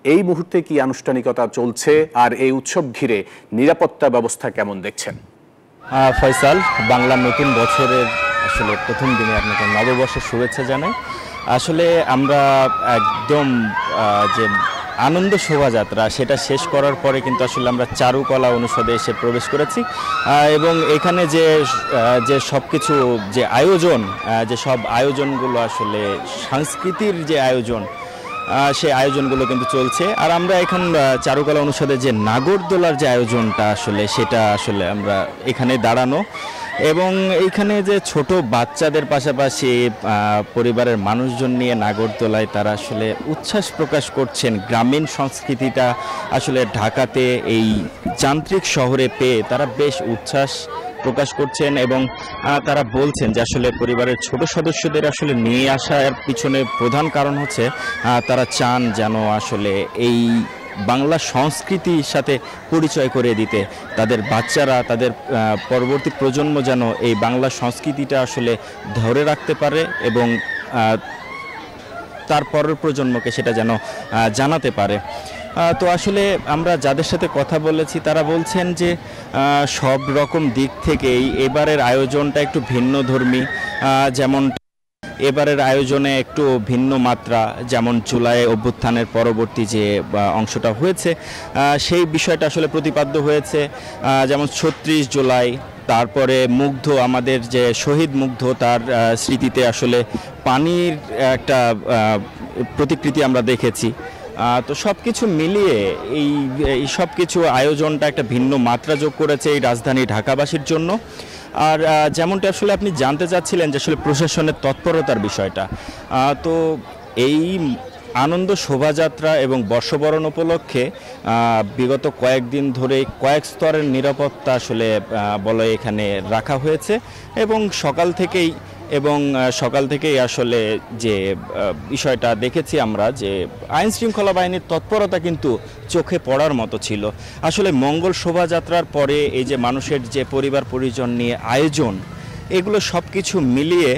এই মুহূর্তে কি আনুষ্ঠানিকতা চলছে আর এই উৎসব ঘিরে নিরাপত্তা ব্যবস্থা কেমন দেখছেন? ফয়সাল, বাংলা নতুন বছরের আসলে প্রথম দিনে আপনাকে নববর্ষের শুভেচ্ছা জানাই। আসলে আমরা একদম যে আনন্দ শোভাযাত্রা সেটা শেষ করার পরে কিন্তু আসলে আমরা চারুকলা অনুষদে এসে প্রবেশ করেছি এবং এখানে যে সব কিছু যে আয়োজন, যে সব আয়োজনগুলো আসলে সাংস্কৃতির যে আয়োজন, সেই আয়োজনগুলো কিন্তু চলছে। আর আমরা এখন চারুকলা অনুষদে যে নাগরদোলার যে আয়োজনটা আসলে সেটা আসলে আমরা এখানে দাঁড়ানো এবং এইখানে যে ছোট বাচ্চাদের পাশাপাশি পরিবারের মানুষজন নিয়ে নাগরদোলায় তারা আসলে উচ্ছ্বাস প্রকাশ করছেন। গ্রামীণ সংস্কৃতিটা আসলে ঢাকাতে এই যান্ত্রিক শহরে পেয়ে তারা বেশ উচ্ছ্বাস প্রকাশ করছেন এবং তারা বলছেন যে আসলে পরিবারের ছোট সদস্যদের আসলে নিয়ে আসার পিছনে প্রধান কারণ হচ্ছে তারা চান যেন আসলে এই বাংলা সংস্কৃতির সাথে পরিচয় করে দিতে তাদের বাচ্চারা, তাদের পরবর্তী প্রজন্ম যেন এই বাংলা সংস্কৃতিটা আসলে ধরে রাখতে পারে এবং তার পরের প্রজন্মকে সেটা যেন জানাতে পারে। তো আসলে আমরা যাদের সাথে কথা বলেছি তারা বলছেন যে সব রকম দিক থেকেই এবারের আয়োজনটা একটু ভিন্নধর্মী। যেমন এবারের আয়োজনে একটু ভিন্ন মাত্রা, যেমন জুলাই অভ্যুত্থানের পরবর্তী যে অংশটা হয়েছে সেই বিষয়টা আসলে প্রতিপাদ্য হয়েছে। যেমন ৩৬ জুলাই, তারপরে মুগ্ধ, আমাদের যে শহীদ মুগ্ধ, তার স্মৃতিতে আসলে পানির একটা প্রতিকৃতি আমরা দেখেছি। তো সব কিছু মিলিয়ে এই সব কিছু আয়োজনটা একটা ভিন্ন মাত্রা যোগ করেছে এই রাজধানী ঢাকাবাসীর জন্য। আর যেমনটা আসলে আপনি জানতে চাচ্ছিলেন যে আসলে প্রশাসনের তৎপরতার বিষয়টা, তো এই আনন্দ শোভাযাত্রা এবং বর্ষবরণ উপলক্ষে বিগত কয়েকদিন ধরে কয়েক স্তরের নিরাপত্তা আসলে বলয় এখানে রাখা হয়েছে এবং সকাল থেকেই আসলে যে বিষয়টা দেখেছি আমরা যে আইন শৃঙ্খলা বাহিনীর তৎপরতা কিন্তু চোখে পড়ার মতো ছিল। আসলে মঙ্গল শোভাযাত্রার পরে এই যে মানুষের যে পরিবার পরিজন নিয়ে আয়োজন, এগুলো সব কিছু মিলিয়ে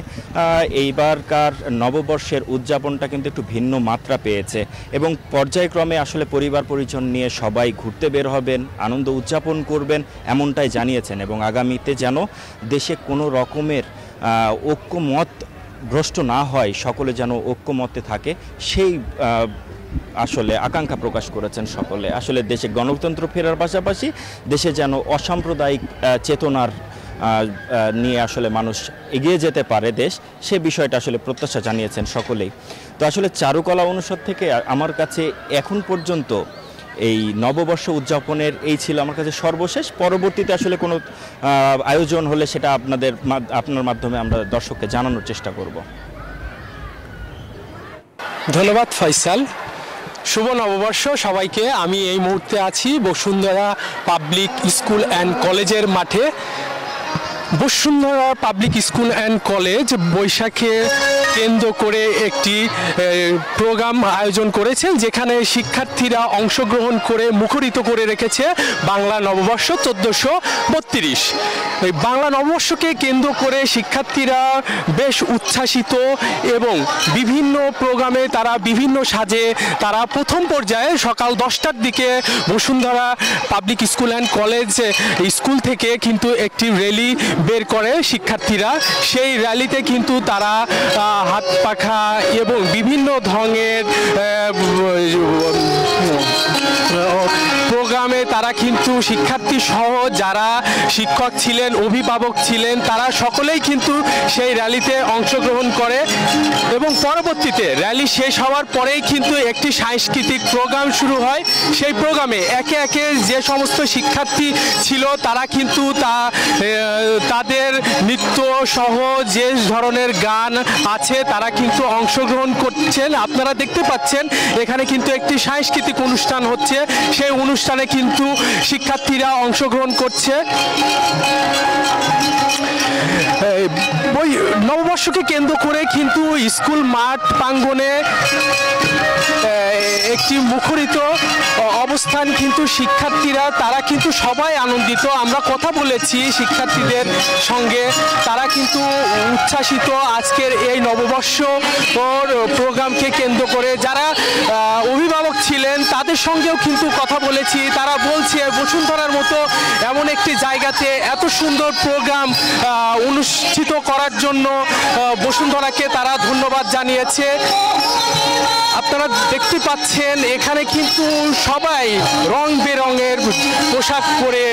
এইবারকার নববর্ষের উদযাপনটা কিন্তু একটু ভিন্ন মাত্রা পেয়েছে এবং পর্যায়ক্রমে আসলে পরিবার পরিজন নিয়ে সবাই ঘুরতে বের হবেন, আনন্দ উদযাপন করবেন এমনটাই জানিয়েছেন এবং আগামীতে যেন দেশে কোনো রকমের ঐক্যমত ভ্রষ্ট না হয়, সকলে যেন ঐক্যমতে থাকে সেই আসলে আকাঙ্ক্ষা প্রকাশ করেছেন সকলে। আসলে দেশে গণতন্ত্র ফেরার পাশাপাশি দেশে যেন অসাম্প্রদায়িক চেতনার নিয়ে আসলে মানুষ এগিয়ে যেতে পারে দেশ, সে বিষয়টা আসলে প্রত্যাশা জানিয়েছেন সকলেই। তো আসলে চারুকলা অনুষদ থেকে আমার কাছে এখন পর্যন্ত এই নববর্ষ উদযাপনের এই ছিল আমার কাছে সর্বশেষ। পরবর্তীতে আসলে কোনো আয়োজন হলে সেটা আপনার মাধ্যমে আমরা দর্শককে জানানোর চেষ্টা করব। ধন্যবাদ ফয়সাল। শুভ নববর্ষ সবাইকে। আমি এই মুহূর্তে আছি বসুন্ধরা পাবলিক স্কুল অ্যান্ড কলেজের মাঠে। Bashundhara public school and college বৈশাখে কেন্দ্র করে একটি প্রোগ্রাম আয়োজন করেছেন, যেখানে শিক্ষার্থীরা অংশগ্রহণ করে মুখরিত করে রেখেছে বাংলা নববর্ষ ১৪৩২। এই বাংলা নববর্ষকে কেন্দ্র করে শিক্ষার্থীরা বেশ উচ্ছ্বাসিত এবং বিভিন্ন প্রোগ্রামে তারা বিভিন্ন সাজে তারা প্রথম পর্যায়ে সকাল ১০টার দিকে Bashundhara public school and college school থেকে কিন্তু একটি র্যালি বের করে শিক্ষার্থীরা। সেই র্যালিতে কিন্তু তারা হাত পাখা এবং বিভিন্ন ধরনের প্রোগ্রামে তারা কিন্তু শিক্ষার্থী সহ যারা শিক্ষক ছিলেন, অভিভাবক ছিলেন, তারা সকলেই কিন্তু সেই র্যালিতে অংশগ্রহণ করে এবং পরবর্তীতে র্যালি শেষ হওয়ার পরেই কিন্তু একটি সাংস্কৃতিক প্রোগ্রাম শুরু হয়। সেই প্রোগ্রামে একে একে যে সমস্ত শিক্ষার্থী ছিল তারা কিন্তু তাদের নৃত্য সহ যে ধরনের গান আছে তারা কিন্তু অংশগ্রহণ করছেন। আপনারা দেখতে পাচ্ছেন এখানে কিন্তু একটি সাংস্কৃতিক অনুষ্ঠান হচ্ছে, সেই অনুষ্ঠানে কিন্তু শিক্ষার্থীরা অংশগ্রহণ করছে। নববর্ষকে কেন্দ্র করে কিন্তু স্কুল মাঠ প্রাঙ্গণে একটি মুখরিত অবস্থান, কিন্তু শিক্ষার্থীরা তারা কিন্তু সবাই আনন্দিত। আমরা কথা বলেছি শিক্ষার্থীদের সঙ্গে, তারা কিন্তু উচ্ছ্বাসিত আজকের এই নববর্ষ প্রোগ্রামকে কেন্দ্র করে। যারা অভিভাবক অভিভাবক ছিলেন তাদের সঙ্গেও কিন্তু কথা বলেছি। তারা বলছে বসুন্ধরার মতো এমন একটি জায়গাতে এত সুন্দর প্রোগ্রাম অনুষ্ঠিত করার জন্য বসুন্ধরাকে তারা ধন্যবাদ জানিয়েছে। আপনারা দেখতে পাচ্ছেন এখানে কিন্তু সবাই রং বেরঙের পোশাক পরে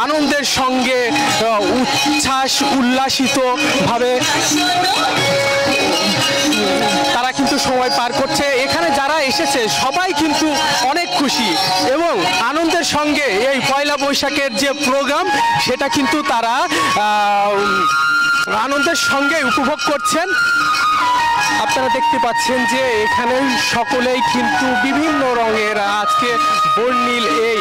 আনন্দের সঙ্গে উল্লাসিতভাবে তারা কিন্তু সময় পার করছে। এখানে যারা এসেছে সবাই কিন্তু অনেক খুশি এবং আনন্দের সঙ্গে এই পয়লা বৈশাখের যে প্রোগ্রাম সেটা কিন্তু তারা আনন্দের সঙ্গে উপভোগ করছেন। আপনারা দেখতে পাচ্ছেন যে এখানে সকলেই কিন্তু বিভিন্ন রঙের আজকে বর্ণিল এই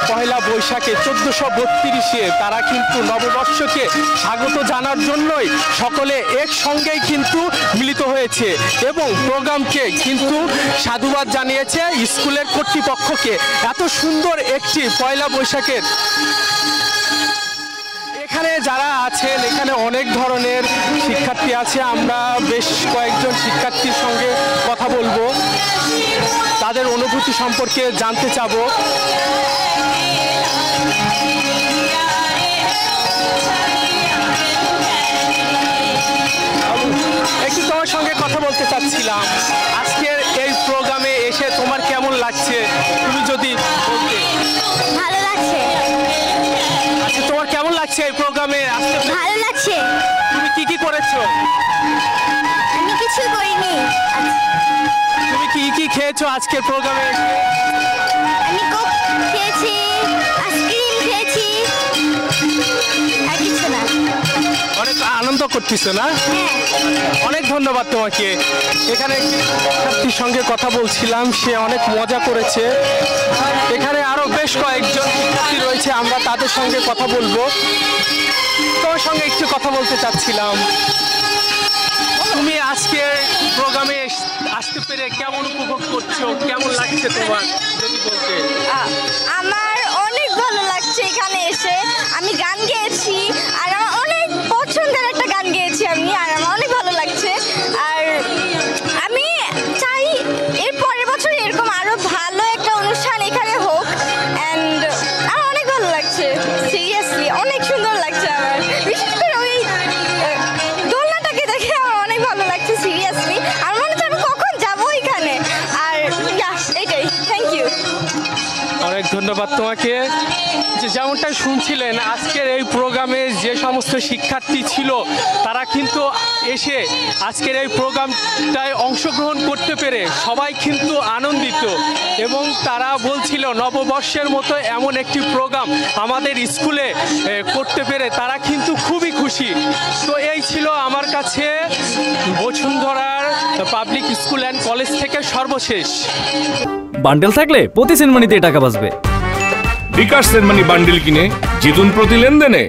পয়লা বৈশাখে 1432-এ তারা কিন্তু নববর্ষকে স্বাগত জানার জন্যই সকলে একসঙ্গেই কিন্তু মিলিত হয়েছে এবং প্রোগ্রামকে কিন্তু সাধুবাদ জানিয়েছে স্কুলের কর্তৃপক্ষকে। এত সুন্দর একটি পয়লা বৈশাখের এখানে যারা আছেন এখানে অনেক ধরনের শিক্ষার্থী আছে। আমরা বেশ কয়েকজন শিক্ষার্থীর সঙ্গে কথা বলবো, তাদের অনুভূতি সম্পর্কে জানতে চাবো। একটু তোমার সঙ্গে কথা বলতে চাচ্ছিলাম, আজকের এই প্রোগ্রামে এসে তোমার কেমন লাগছে তুমি যদি বলতে। ভালো লাগছে। আচ্ছা, তোমার কেমন লাগছে এই প্রোগ্রামে আসতে? ভালো লাগছে। তুমি কি করেছো? আমি কিছু করিনি। তুমি কি খেয়েছো আজকের প্রোগ্রামে এসে? আমি কোক খেয়েছি, আইসক্রিম খেয়েছি, আর কিছু না। অনেক আনন্দ করতেছো না? হ্যাঁ। অনেক ধন্যবাদ তোমাকে। এখানে শিক্ষার্থীর সঙ্গে কথা বলছিলাম, সে অনেক মজা করেছে। এখানে আরো বেশ কয়েকজন শিক্ষার্থী রয়েছে, আমরা তাদের সঙ্গে কথা বলবো। তোমার সঙ্গে একটু কথা বলতে চাচ্ছিলাম, তুমি আজকে প্রোগ্রামে আসতে পেরে কেমন উপভোগ করছো, কেমন লাগছে তোমার যদি বলতে। আমার অনেক ভালো লাগছে এখানে এসে। আমি গান গেয়েছি আর আমার অনেক পছন্দের একটা গান গেয়েছি আমি, আর আমার অনেক ভালো লাগছে। আর আমি চাই এর পরের বছর এরকম আরো ভালো একটা অনুষ্ঠান এখানে হোক। অ্যান্ড আমার অনেক ভালো লাগছে, সিরিয়াসলি অনেক সুন্দর লাগছে আমার। বিশেষ করে ওই দোলনাটাকে দেখে আমার অনেক ভালো লাগছে, সিরিয়াসলি। আমার মনে হচ্ছে আমি কখন যাবো এখানে। আর এটাই, থ্যাংক ইউ। অনেক ধন্যবাদ তোমাকে। যেমনটা শুনছিলেন আজকের এই প্রোগ্রামে যে সমস্ত শিক্ষার্থী ছিল তারা কিন্তু এসে আজকের এই প্রোগ্রামটায় অংশগ্রহণ করতে পেরে সবাই কিন্তু আনন্দিত এবং তারা বলছিল নববর্ষের মতো এমন একটি প্রোগ্রাম আমাদের স্কুলে করতে পেরে তারা কিন্তু খুবই খুশি। তো এই ছিল আমার কাছে বসুন্ধরার পাবলিক স্কুল অ্যান্ড কলেজ থেকে সর্বশেষ। বান্ডেল থাকলে প্রতি সেনমানিতে টাকা বাঁচবে। বিকাশ সেনমানি বান্ডেল কিনে জিতুন প্রতি লেনদেনে।